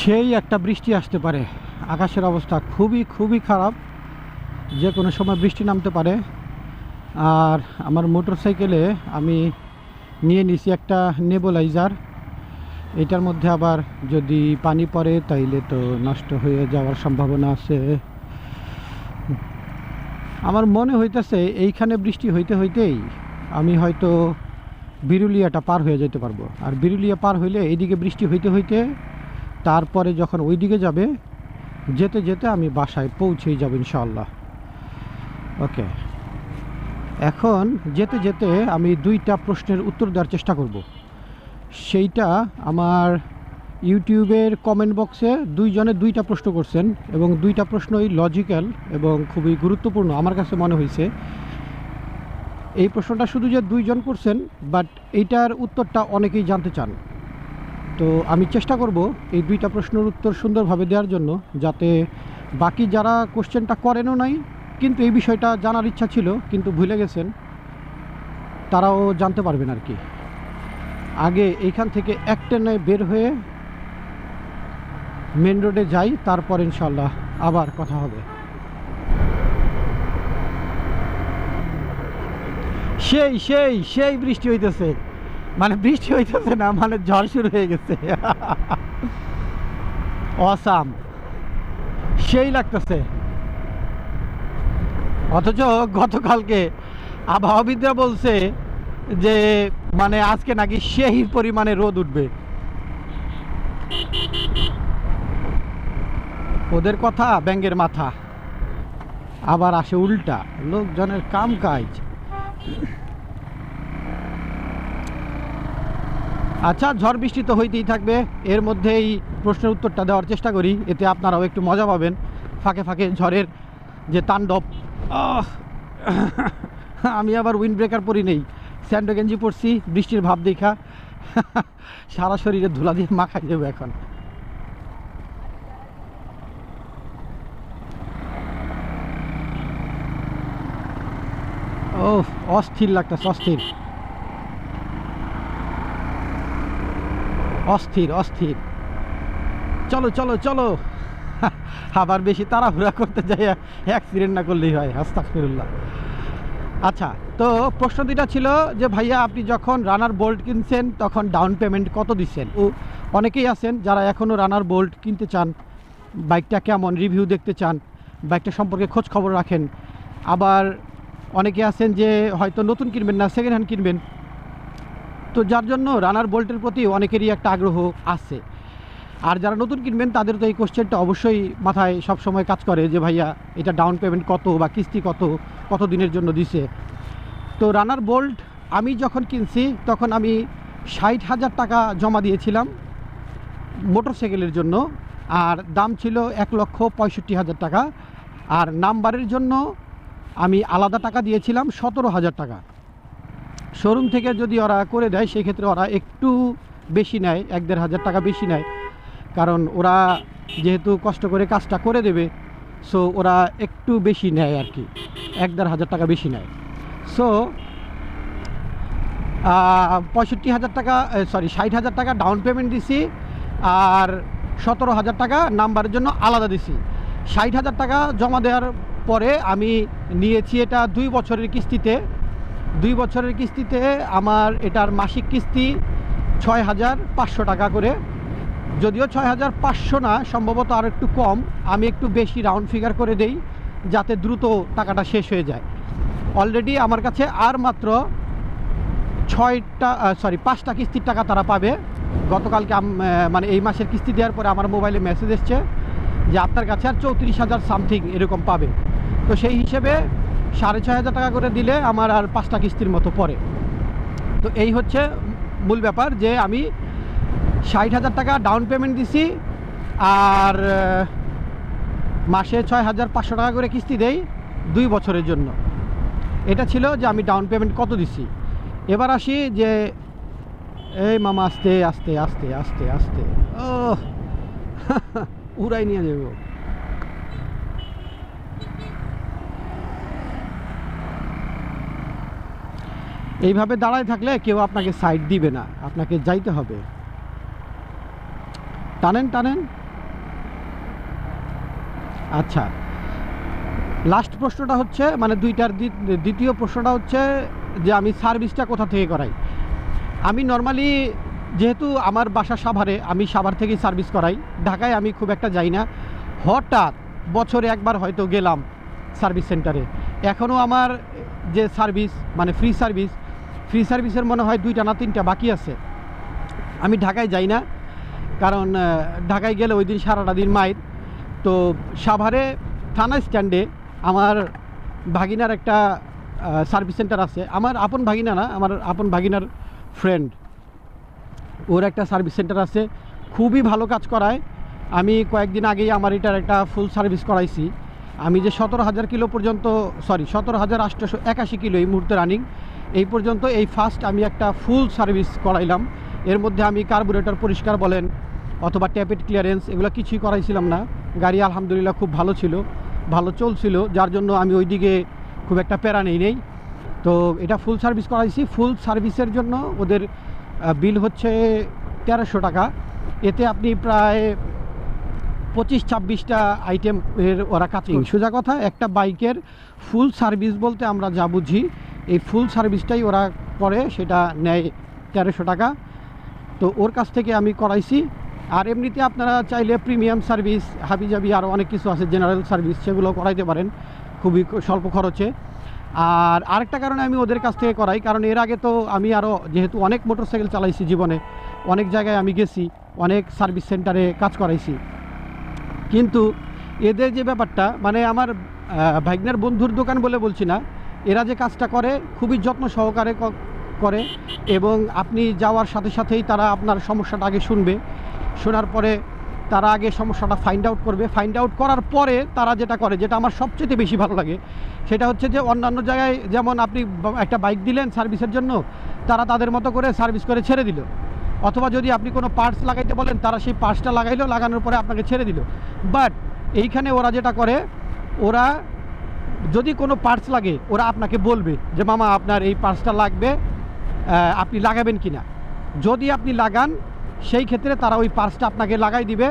সেই একটা বৃষ্টি আসতে পারে। আকাশের অবস্থা খুবই খুবই খারাপ, যে কোনো সময় বৃষ্টি নামতে পারে। আর আমার মোটরসাইকেলে আমি নিয়ে নিছি একটা নেবুলাইজার। এটার মধ্যে আবার যদি পানি পড়ে তাইলে তো নষ্ট হয়ে যাওয়ার সম্ভাবনা আছে। আমার মনে হইতেছে এইখানে বৃষ্টি হইতে হইতেই আমি হয়তো বিরুলিয়াটা পার হয়ে যেতে পারবো। আর বিরুলিয়া পার হইলে এইদিকে বৃষ্টি হইতে হইতে তারপরে যখন ওইদিকে যাবে, যেতে যেতে আমি বাসায় পৌঁছেই যাব ইনশাআল্লাহ। ওকে, এখন যেতে যেতে আমি দুইটা প্রশ্নের উত্তর দেওয়ার চেষ্টা করব। সেইটা আমার ইউটিউবের কমেন্ট বক্সে দুইজনে দুইটা প্রশ্ন করছেন, এবং দুইটা প্রশ্নই লজিক্যাল এবং খুবই গুরুত্বপূর্ণ আমার কাছে মনে হয়েছে। এই প্রশ্নটা শুধু যে দুইজন করছেন, বাট এইটার উত্তরটা অনেকেই জানতে চান। তো আমি চেষ্টা করব এই দুইটা প্রশ্নের উত্তর সুন্দরভাবে দেওয়ার জন্য, যাতে বাকি যারা কোশ্চেনটা করেনও নাই কিন্তু এই বিষয়টা জানার ইচ্ছা ছিল কিন্তু ভুলে গেছেন, তারাও জানতে পারবেন আর কি। আগে এইখান থেকে একটানে বের হয়ে মেন রোডে যাই, তারপর ইনশাল্লাহ আবার কথা হবে। সেই সেই সেই বৃষ্টি হইতেছে, মানে বৃষ্টি হইতেছে না, মানে ঝড় শুরু হয়ে গেছে। অসাম, সেই লাগতেছে। অথচ গতকালকে আবহাওয়াবিদরা বলছে যে মানে আজকে নাকি সেই পরিমাণে রোদ উঠবে। ওদের কথা ব্যাঙের মাথা, আবার আসে উল্টা, লোকজনের কাম কাজ। আচ্ছা, ঝড় বৃষ্টি তো হইতেই থাকবে, এর মধ্যেই প্রশ্নের উত্তরটা দেওয়ার চেষ্টা করি, এতে আপনারাও একটু মজা পাবেন। ফাঁকে ফাঁকে ঝড়ের যে তাণ্ডব। আমি আবার উইন্ড ব্রেকার পরি নেই, স্যান্ডো গেঞ্জি পরছি, বৃষ্টির ভাব দেখা সারা শরীরে ধুলা দিয়ে মাখাই দেবো এখন। ও অস্থির লাগতেছে, অস্থির অস্থির অস্থির। চলো চলো চলো, আবার বেশি তাড়াহুড়া করতে যাই, অ্যাক্সিডেন্ট না করলেই হয়, আস্তাগফিরুল্লাহ। আচ্ছা, তো প্রশ্ন দুইটা ছিল যে ভাইয়া আপনি যখন রানার বোল্ট কিনছেন তখন ডাউন পেমেন্ট কত দিচ্ছেন। ও অনেকেই আছেন যারা এখনও রানার বোল্ট কিনতে চান, বাইকটা কেমন রিভিউ দেখতে চান, বাইকটা সম্পর্কে খোঁজ খবর রাখেন। আবার অনেকে আছেন যে হয়তো নতুন কিনবেন না, সেকেন্ড হ্যান্ড কিনবেন। তো যার জন্য রানার বোল্টের প্রতি অনেকেরই একটা আগ্রহ আছে। আর যারা নতুন কিনবেন তাদের তো এই কোশ্চেনটা অবশ্যই মাথায় সবসময় কাজ করে যে ভাইয়া এটা ডাউন পেমেন্ট কত বা কিস্তি কত, কত দিনের জন্য দিছে। তো রানার বোল্ট আমি যখন কিনছি তখন আমি 60,000 টাকা জমা দিয়েছিলাম মোটরসাইকেলের জন্য, আর দাম ছিল 1,65,000 টাকা। আর নাম্বারের জন্য আমি আলাদা টাকা দিয়েছিলাম 17,000 টাকা। শোরুম থেকে যদি ওরা করে দেয় সেক্ষেত্রে ওরা একটু বেশি নেয়, 1,500 টাকা বেশি নেয়, কারণ ওরা যেহেতু কষ্ট করে কাজটা করে দেবে, সো ওরা একটু বেশি নেয় আর কি, 1,500 টাকা বেশি নেয়। সো 65,000 টাকা, সরি 60,000 টাকা ডাউন পেমেন্ট দিছি, আর 17,000 টাকা নাম্বারের জন্য আলাদা দিছি। 60,000 টাকা জমা দেওয়ার পরে আমি নিয়েছি এটা 2 বছরের কিস্তিতে। 2 বছরের কিস্তিতে আমার এটার মাসিক কিস্তি 6,500 টাকা করে, যদিও 6,500 না, সম্ভবত আর একটু কম, আমি একটু বেশি রাউন্ড ফিগার করে দেই যাতে দ্রুত টাকাটা শেষ হয়ে যায়। অলরেডি আমার কাছে আর মাত্র 5টা কিস্তির টাকা তারা পাবে। গতকালকে মানে এই মাসের কিস্তি দেওয়ার পরে আমার মোবাইলে মেসেজ এসছে যে আপনার কাছে আর 34,000 সামথিং এরকম পাবে। তো সেই হিসেবে 6,500 টাকা করে দিলে আমার আর 5টা কিস্তির মতো পড়ে। তো এই হচ্ছে মূল ব্যাপার, যে আমি 60,000 টাকা ডাউন পেমেন্ট দিছি, আর মাসে 6,500 টাকা করে কিস্তি দেই 2 বছরের জন্য। এটা ছিল যে আমি ডাউন পেমেন্ট কত দিছি। এবার আসি যে এই মামা আস্তে আস্তে আস্তে আস্তে আস্তে, ও উড়াই নিয়ে যাব। এইভাবে দাঁড়ায় থাকলে কেউ আপনাকে সাইড দিবে না, আপনাকে যাইতে হবে। টানেন টানেন। আচ্ছা, লাস্ট প্রশ্নটা হচ্ছে, মানে দুইটার দ্বিতীয় প্রশ্নটা হচ্ছে যে আমি সার্ভিসটা কোথা থেকে করাই। আমি নর্মালি, যেহেতু আমার বাসা সাভারে, আমি সাভার থেকেই সার্ভিস করাই। ঢাকায় আমি খুব একটা যাই না, হঠাৎ বছরে একবার হয়তো গেলাম সার্ভিস সেন্টারে। এখনও আমার যে সার্ভিস, মানে ফ্রি সার্ভিসের মনে হয় 2টা না 3টা বাকি আছে। আমি ঢাকায় যাই না, কারণ ঢাকায় গেলে ওই দিন সারাটা দিন মাইর। তো সাভারে থানা স্ট্যান্ডে আমার ভাগিনার একটা সার্ভিস সেন্টার আছে। আমার আপন ভাগিনা না, আমার আপন ভাগিনার ফ্রেন্ড, ওর একটা সার্ভিস সেন্টার আছে, খুবই ভালো কাজ করায়। আমি কয়েকদিন আগেই আমার এটার একটা ফুল সার্ভিস করাইছি। আমি যে 17,000 কিলো পর্যন্ত, 17,881 কিলো এই মুহূর্তে রানিং, এই পর্যন্ত এই ফার্স্ট আমি একটা ফুল সার্ভিস করাইলাম। এর মধ্যে আমি কার্বুরেটর পরিষ্কার বলেন অথবা ট্যাপেট ক্লিয়ারেন্স, এগুলো কিছুই করাইছিলাম না। গাড়ি আলহামদুলিল্লাহ খুব ভালো ছিল, ভালো চলছিল, যার জন্য আমি ওই দিকে খুব একটা প্যারা নেই। তো এটা ফুল সার্ভিস করাইছি। ফুল সার্ভিসের জন্য ওদের বিল হচ্ছে 1300 টাকা। এতে আপনি প্রায় 25-26টা আইটেমের ওরা কাটিং। সোজা কথা, একটা বাইকের ফুল সার্ভিস বলতে আমরা যা বুঝি, এই ফুল সার্ভিসটাই ওরা করে, সেটা নেয় 1300 টাকা। তো ওর কাছ থেকে আমি করাইছি। আর এমনিতে আপনারা চাইলে প্রিমিয়াম সার্ভিস, হাবিজাবি আরও অনেক কিছু আছে, জেনারেল সার্ভিস, সেগুলো করাইতে পারেন খুবই স্বল্প খরচে। আর আরেকটা কারণে আমি ওদের কাছ থেকে করাই, কারণ এর আগে তো আমি আরও, যেহেতু অনেক মোটরসাইকেল চালাইছি জীবনে, অনেক জায়গায় আমি গেছি, অনেক সার্ভিস সেন্টারে কাজ করাইছি। কিন্তু এদের যে ব্যাপারটা, মানে আমার ভাগ্নের বন্ধুর দোকান বলে বলছি না, এরা যে কাজটা করে খুবই যত্ন সহকারে করে, এবং আপনি যাওয়ার সাথে সাথেই তারা আপনার সমস্যাটা আগে শুনবে। শোনার পরে তারা আগে সমস্যাটা ফাইন্ড আউট করবে। ফাইন্ড আউট করার পরে তারা যেটা করে, যেটা আমার সবচেয়ে বেশি ভালো লাগে, সেটা হচ্ছে যে অন্যান্য জায়গায় যেমন আপনি একটা বাইক দিলেন সার্ভিসের জন্য, তারা তাদের মতো করে সার্ভিস করে ছেড়ে দিল। অথবা যদি আপনি কোনো পার্টস লাগাইতে বলেন, তারা সেই পার্টসটা লাগাইলো, লাগানোর পরে আপনাকে ছেড়ে দিল। বাট এইখানে ওরা যেটা করে, ওরা যদি কোনো পার্টস লাগে, ওরা আপনাকে বলবে যে মামা আপনার এই পার্টসটা লাগবে, আপনি লাগাবেন কি না। যদি আপনি লাগান, সেই ক্ষেত্রে তারা ওই পার্টসটা আপনাকে লাগাই দিবে।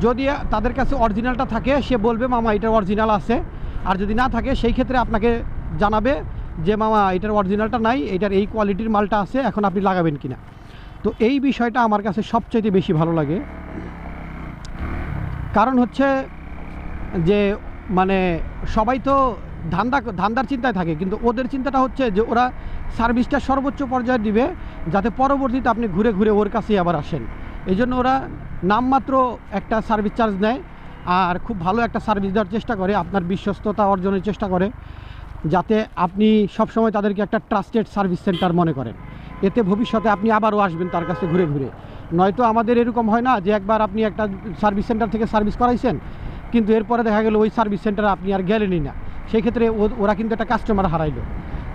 যদি তাদের কাছে অরিজিনালটা থাকে, সে বলবে মামা এটার অরিজিনাল আছে। আর যদি না থাকে, সেই ক্ষেত্রে আপনাকে জানাবে যে মামা এটার অরিজিনালটা নাই, এটার এই কোয়ালিটির মালটা আছে, এখন আপনি লাগাবেন কি না। তো এই বিষয়টা আমার কাছে সবচেয়ে বেশি ভালো লাগে। কারণ হচ্ছে যে, মানে সবাই তো ধান্দার চিন্তায় থাকে, কিন্তু ওদের চিন্তাটা হচ্ছে যে ওরা সার্ভিসটা সর্বোচ্চ পর্যায়ে দিবে, যাতে পরবর্তীতে আপনি ঘুরে ঘুরে ওর কাছেই আবার আসেন। এই জন্য ওরা নামমাত্র একটা সার্ভিস চার্জ নেয়, আর খুব ভালো একটা সার্ভিস দেওয়ার চেষ্টা করে, আপনার বিশ্বস্ততা অর্জনের চেষ্টা করে, যাতে আপনি সবসময় তাদেরকে একটা ট্রাস্টেড সার্ভিস সেন্টার মনে করেন। এতে ভবিষ্যতে আপনি আবারও আসবেন তার কাছে ঘুরে ঘুরে। নয়তো আমাদের এরকম হয় না যে একবার আপনি একটা সার্ভিস সেন্টার থেকে সার্ভিস করাইছেন, কিন্তু এরপরে দেখা গেল ওই সার্ভিস সেন্টারে আপনি আর গেলেনই না। সেই ক্ষেত্রে ওরা কিন্তু একটা কাস্টমার হারাইলো।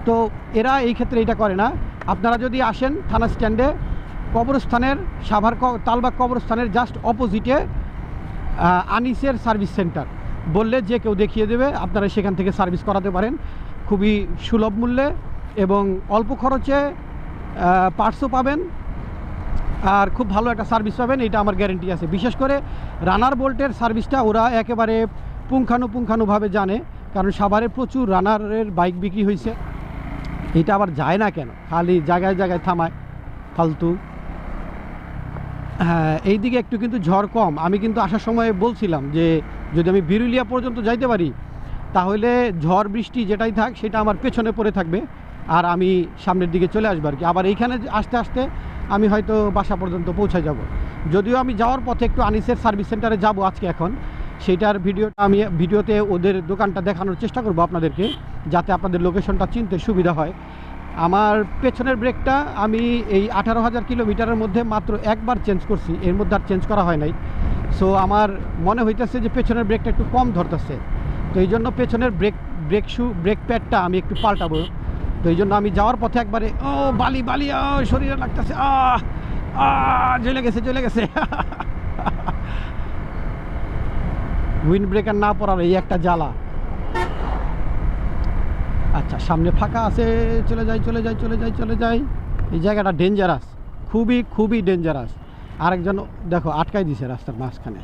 তো এরা এই ক্ষেত্রে এটা করে না। আপনারা যদি আসেন থানা স্ট্যান্ডে, কবরস্থানের, সাভার তালবাগ কবরস্থানের জাস্ট অপোজিটে আনিসের সার্ভিস সেন্টার বললে যে কেউ দেখিয়ে দেবে, আপনারা সেখান থেকে সার্ভিস করাতে পারেন খুবই সুলভ মূল্যে এবং অল্প খরচে। পার্টসও পাবেন আর খুব ভালো একটা সার্ভিস পাবেন, এটা আমার গ্যারেন্টি আছে। বিশেষ করে রানার বোল্টের সার্ভিসটা ওরা একেবারে পুঙ্খানুপুঙ্খানুভাবে জানে, কারণ সাভারে প্রচুর রানারের বাইক বিক্রি হয়েছে। এটা আবার যায় না কেন, খালি জায়গায় জায়গায় থামায় ফালতু। হ্যাঁ, এই দিকে একটু কিন্তু ঝড় কম। আমি কিন্তু আসার সময় বলছিলাম যে যদি আমি বিরুলিয়া পর্যন্ত যাইতে পারি, তাহলে ঝড় বৃষ্টি যেটাই থাক সেটা আমার পেছনে পড়ে থাকবে, আর আমি সামনের দিকে চলে আসবো আর কি। আবার এইখানে আস্তে আস্তে আমি হয়তো বাসা পর্যন্ত পৌঁছে যাব। যদিও আমি যাওয়ার পথে একটু আনিসের সার্ভিস সেন্টারে যাব আজকে এখন, সেইটার ভিডিওতে ওদের দোকানটা দেখানোর চেষ্টা করব আপনাদেরকে, যাতে আপনাদের লোকেশনটা চিনতে সুবিধা হয়। আমার পেছনের ব্রেকটা আমি এই 18,000 কিলোমিটারের মধ্যে মাত্র একবার চেঞ্জ করছি, এর মধ্যে আর চেঞ্জ করা হয় নাই। সো আমার মনে হইতেছে যে পেছনের ব্রেকটা একটু কম ধরতেছে, তো এই জন্য পেছনের ব্রেক প্যাডটা আমি একটু পাল্টাবো। তো এই জন্য আমি যাওয়ার পথে একবারে বালি বালি শরীরে লাগতেছে, জ্বলে গেছে উইন্ড ব্রেকার না পড়ার এই একটা জ্বালা। আচ্ছা, সামনে ফাঁকা আছে, চলে যাই চলে যাই চলে যাই চলে যাই। এই জায়গাটা ডেঞ্জারাস, খুবই খুবই ডেঞ্জারাস। আরেকজন দেখো আটকাই দিছে রাস্তার মাঝখানে।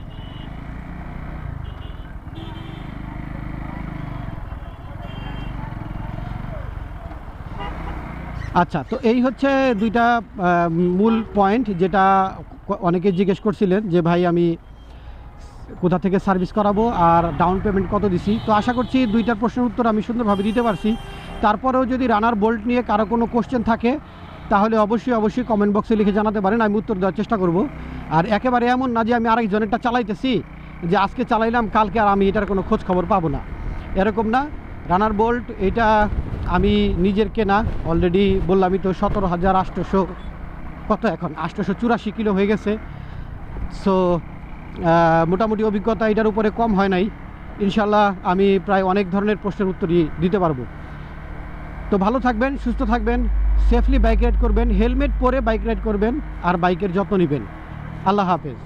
আচ্ছা, তো এই হচ্ছে দুইটা মূল পয়েন্ট, যেটা অনেকে জিজ্ঞেস করছিলেন যে ভাই আমি কোথা থেকে সার্ভিস করাবো আর ডাউন পেমেন্ট কত দিছি। তো আশা করছি দুইটার প্রশ্নের উত্তর আমি সুন্দরভাবে দিতে পারছি। তারপরেও যদি রানার বোল্ট নিয়ে কারো কোনো কোশ্চেন থাকে তাহলে অবশ্যই কমেন্ট বক্সে লিখে জানাতে পারেন, আমি উত্তর দেওয়ার চেষ্টা করব। আর একেবারে এমন না যে আমি আরেকজনেরটা চালাইতেছি, যে আজকে চালাইলাম কালকে আর আমি এটার কোনো খোঁজ খবর পাবো না, এরকম না। রানার বোল্ট এটা আমি নিজের কেনা, অলরেডি বললামই তো 17,800 কত এখন 884 কিলো হয়ে গেছে। সো মোটামুটি অভিজ্ঞতা এটার উপরে কম হয় নাই। ইনশাল্লাহ আমি প্রায় অনেক ধরনের প্রশ্নের উত্তরই দিতে পারবো। তো ভালো থাকবেন, সুস্থ থাকবেন, সেফলি বাইক রাইড করবেন, হেলমেট পরে বাইক রাইড করবেন, আর বাইকের যত্ন নেবেন। আল্লাহ হাফেজ।